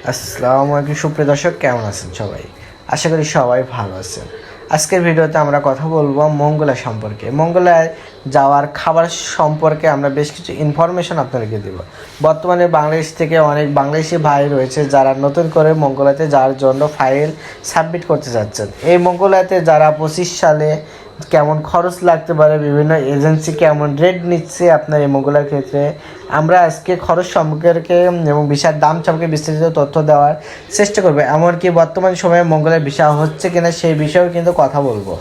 আসসালামু আলাইকুম সুপ্রিয় দর্শক, কেমন আছেন সবাই? আশা করি সবাই ভালো আছেন। আজকের ভিডিওতে আমরা কথা বলবো মঙ্গলা সম্পর্কে। মঙ্গলায় যাওয়ার খাবার সম্পর্কে আমরা বেশ কিছু ইনফরমেশন আপনাদেরকে দেব। বর্তমানে বাংলাদেশ থেকে অনেক বাংলাদেশি ভাই রয়েছে যারা নতুন করে মঙ্গলাতে যাওয়ার জন্য ফাইল সাবমিট করতে যাচ্ছেন। এই মঙ্গলাতে যারা 25 সালে কেমন খরচ লাগতে পারে, বিভিন্ন এজেন্সি কেমন রেট নিচ্ছে আপনার এই মঙ্গলার ক্ষেত্রে, আমরা আজকে খরচ সম্পর্কে এবং ভিসার দাম সম্পর্কে বিস্তারিত তথ্য দেওয়ার চেষ্টা করবো। এমনকি বর্তমান সময়ে মঙ্গলের ভিসা হচ্ছে কিনা সেই বিষয়েও কিন্তু কথা বলবো।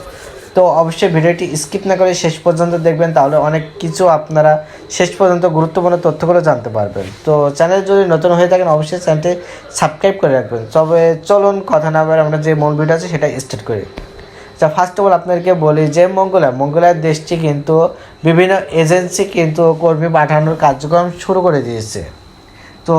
তো অবশ্যই ভিডিওটি স্কিপ না করে শেষ পর্যন্ত দেখবেন, তাহলে অনেক কিছু আপনারা শেষ পর্যন্ত গুরুত্বপূর্ণ তথ্যগুলো জানতে পারবেন। তো চ্যানেল যদি নতুন হয়ে থাকেন অবশ্যই চ্যানেলটি সাবস্ক্রাইব করে রাখবেন। তবে চলুন কথা না বলে আমরা যে মূল ভিডিও আছে সেটা স্টার্ট করি। ফার্স্ট অফ অল আপনাদেরকে বলি যে মঙ্গোলিয়ার দেশটি কিন্তু বিভিন্ন এজেন্সি কিন্তু কর্মী পাঠানোর কার্যক্রম শুরু করে দিয়েছে। তো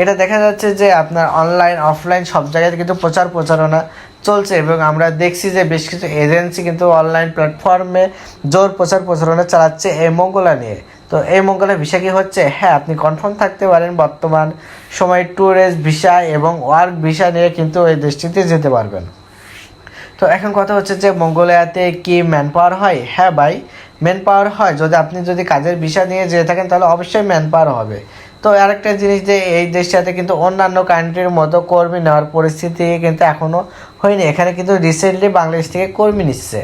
এটা দেখা যাচ্ছে যে আপনার অনলাইন অফলাইন সব জায়গায় কিন্তু প্রচারণা চলছে, এবং আমরা দেখছি যে বেশ কিছু এজেন্সি কিন্তু অনলাইন প্ল্যাটফর্মে জোর প্রচারণা চালাচ্ছে এই মঙ্গোলিয়া নিয়ে। তো এই মঙ্গোলিয়ার ভিসা কি হচ্ছে? হ্যাঁ, আপনি কনফার্ম থাকতে পারেন বর্তমান সময় ট্যুরিস্ট ভিসা এবং ওয়ার্ক ভিসা নিয়ে কিন্তু এই দেশটিতে যেতে পারবেন। তো এখন কথা হচ্ছে যে মঙ্গোলিয়াতে কি ম্যান পাওয়ার হয়? হ্যাঁ ভাই, ম্যান পাওয়ার হয়। আপনি যদি কাজের ভিসা নিয়ে যেয়ে থাকেন তাহলে অবশ্যই ম্যান পাওয়ার হবে। তো আরেকটা জিনিস যে এই দেশটাতে কিন্তু অন্যান্য কান্ট্রির মতো কর্মী নেওয়ার পরিস্থিতি কিন্তু এখনও হয়নি। এখানে কিন্তু রিসেন্টলি বাংলাদেশ থেকে কর্মী নিচ্ছে।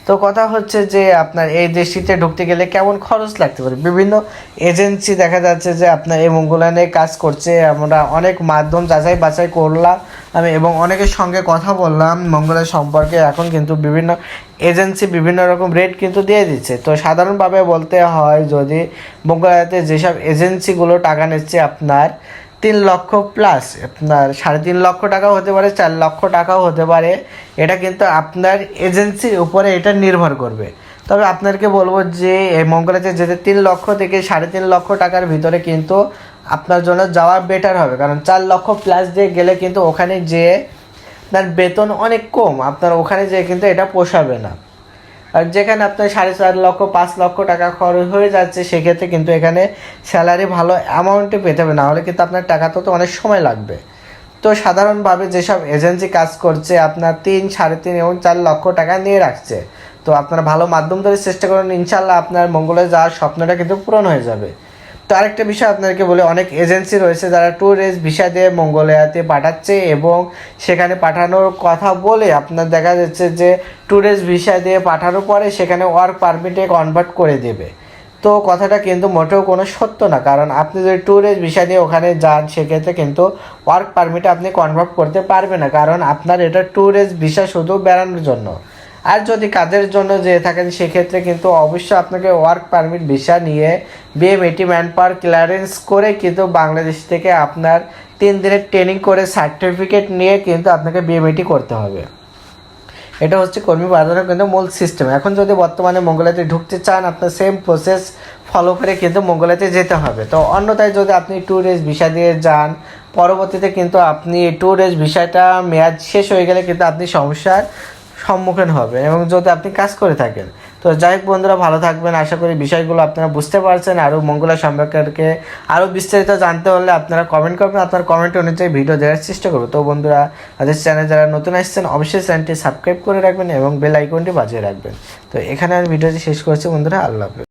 তো কথা হচ্ছে যে আপনার এই দেশটিতে ঢুকতে গেলে কেমন খরচ লাগতে পারে। বিভিন্ন এজেন্সি দেখা যাচ্ছে যে আপনার এই মঙ্গোলিয়ানে কাজ করছে। আমরা অনেক মাধ্যম যাচাই বাছাই করলাম এবং অনেকের সঙ্গে কথা বললাম মঙ্গোলিয়া সম্পর্কে। এখন কিন্তু বিভিন্ন এজেন্সি বিভিন্ন রকম রেট কিন্তু দিয়ে দিচ্ছে। তো সাধারণভাবে বলতে হয়, যদি মঙ্গোলিয়াতে যেসব এজেন্সিগুলো টাকা নিচ্ছে আপনার 3 লক্ষ প্লাস, আপনার 3.5 লক্ষ টাকাও হতে পারে, 4 লক্ষ টাকাও হতে পারে। এটা কিন্তু আপনার এজেন্সির উপরে এটা নির্ভর করবে। তবে আপনাদেরকে বলবো যে এই মঙ্গোলিয়াতে যেতে 3 লক্ষ থেকে 3.5 লক্ষ টাকার ভিতরে কিন্তু আপনার জন্য যাওয়া বেটার হবে, কারণ 4 লক্ষ প্লাস দিয়ে গেলে কিন্তু ওখানে যেয়ে আপনার বেতন অনেক কম, আপনার ওখানে যেয়ে কিন্তু এটা পোষাবে না। আর যেখানে আপনার 4.5 লক্ষ 5 লক্ষ টাকা খরচ হয়ে যাচ্ছে, সেক্ষেত্রে কিন্তু এখানে স্যালারি ভালো অ্যামাউন্টে পেতে হবে, না হলে কিন্তু আপনার টাকা তো অনেক সময় লাগবে। তো সাধারণভাবে যেসব এজেন্সি কাজ করছে আপনার 3, 3.5 এবং 4 লক্ষ টাকা নিয়ে রাখছে। তো আপনারা ভালো মাধ্যম ধরে চেষ্টা করুন, ইনশাল্লাহ আপনার মঙ্গলে যাওয়ার স্বপ্নটা কিন্তু পূরণ হয়ে যাবে। তো আরেকটা বিষয় আপনাদেরকে বলে, অনেক এজেন্সি রয়েছে যারা ট্যুরিস্ট ভিসা দিয়ে মঙ্গোলিয়াতে পাঠাচ্ছে এবং সেখানে পাঠানোর কথা বলে আপনার দেখা যাচ্ছে যে ট্যুরিস্ট ভিসা দিয়ে পাঠানোর পরে সেখানে ওয়ার্ক পারমিটে কনভার্ট করে দেবে। তো কথাটা কিন্তু মোটেও কোনো সত্য না, কারণ আপনি যদি ট্যুরিস্ট ভিসা দিয়ে ওখানে যান সেক্ষেত্রে কিন্তু ওয়ার্ক পারমিটে আপনি কনভার্ট করতে পারবেন না, কারণ আপনার এটা ট্যুরিস্ট ভিসা শুধু বেড়ানোর জন্য। আর যদি কাজের জন্য যেয়ে থাকেন সেক্ষেত্রে কিন্তু অবশ্যই আপনাকে ওয়ার্ক পারমিট ভিসা নিয়ে বিএমএটি ম্যান পাওয়ার ক্লিয়ারেন্স করে কিন্তু বাংলাদেশ থেকে আপনার 3 দিনের ট্রেনিং করে সার্টিফিকেট নিয়ে কিন্তু আপনাকে বিএমএটি করতে হবে। এটা হচ্ছে কর্মী বাজারের কিন্তু মূল সিস্টেম। এখন যদি বর্তমানে মঙ্গোলিয়াতে ঢুকতে চান, আপনার সেম প্রসেস ফলো করে কিন্তু মঙ্গোলিয়াতে যেতে হবে। তো অন্যথায় যদি আপনি ট্যুরিস্ট ভিসা দিয়ে যান, পরবর্তীতে কিন্তু আপনি ট্যুরিস্ট ভিসাটা মেয়াদ শেষ হয়ে গেলে কিন্তু আপনি সমস্যার সম্মুখীন হবেন, এবং যদি আপনি কাজ করে থাকেন। তো যাই হোক বন্ধুরা, ভালো থাকবেন। আশা করি বিষয়গুলো আপনারা বুঝতে পারছেন। আরও মঙ্গোলিয়া সম্পর্কে আরও বিস্তারিত জানতে হলে আপনারা কমেন্ট করবেন, আপনার কমেন্ট অনুযায়ী ভিডিও দেওয়ার চেষ্টা করবো। তো বন্ধুরা, আমাদের চ্যানেল যারা নতুন আসছেন অবশ্যই চ্যানেলটি সাবস্ক্রাইব করে রাখবেন এবং বেল আইকনটি বাজিয়ে রাখবেন। তো এখানে আমি ভিডিওটি শেষ করছি বন্ধুরা, আল্লাহ হাফেজ।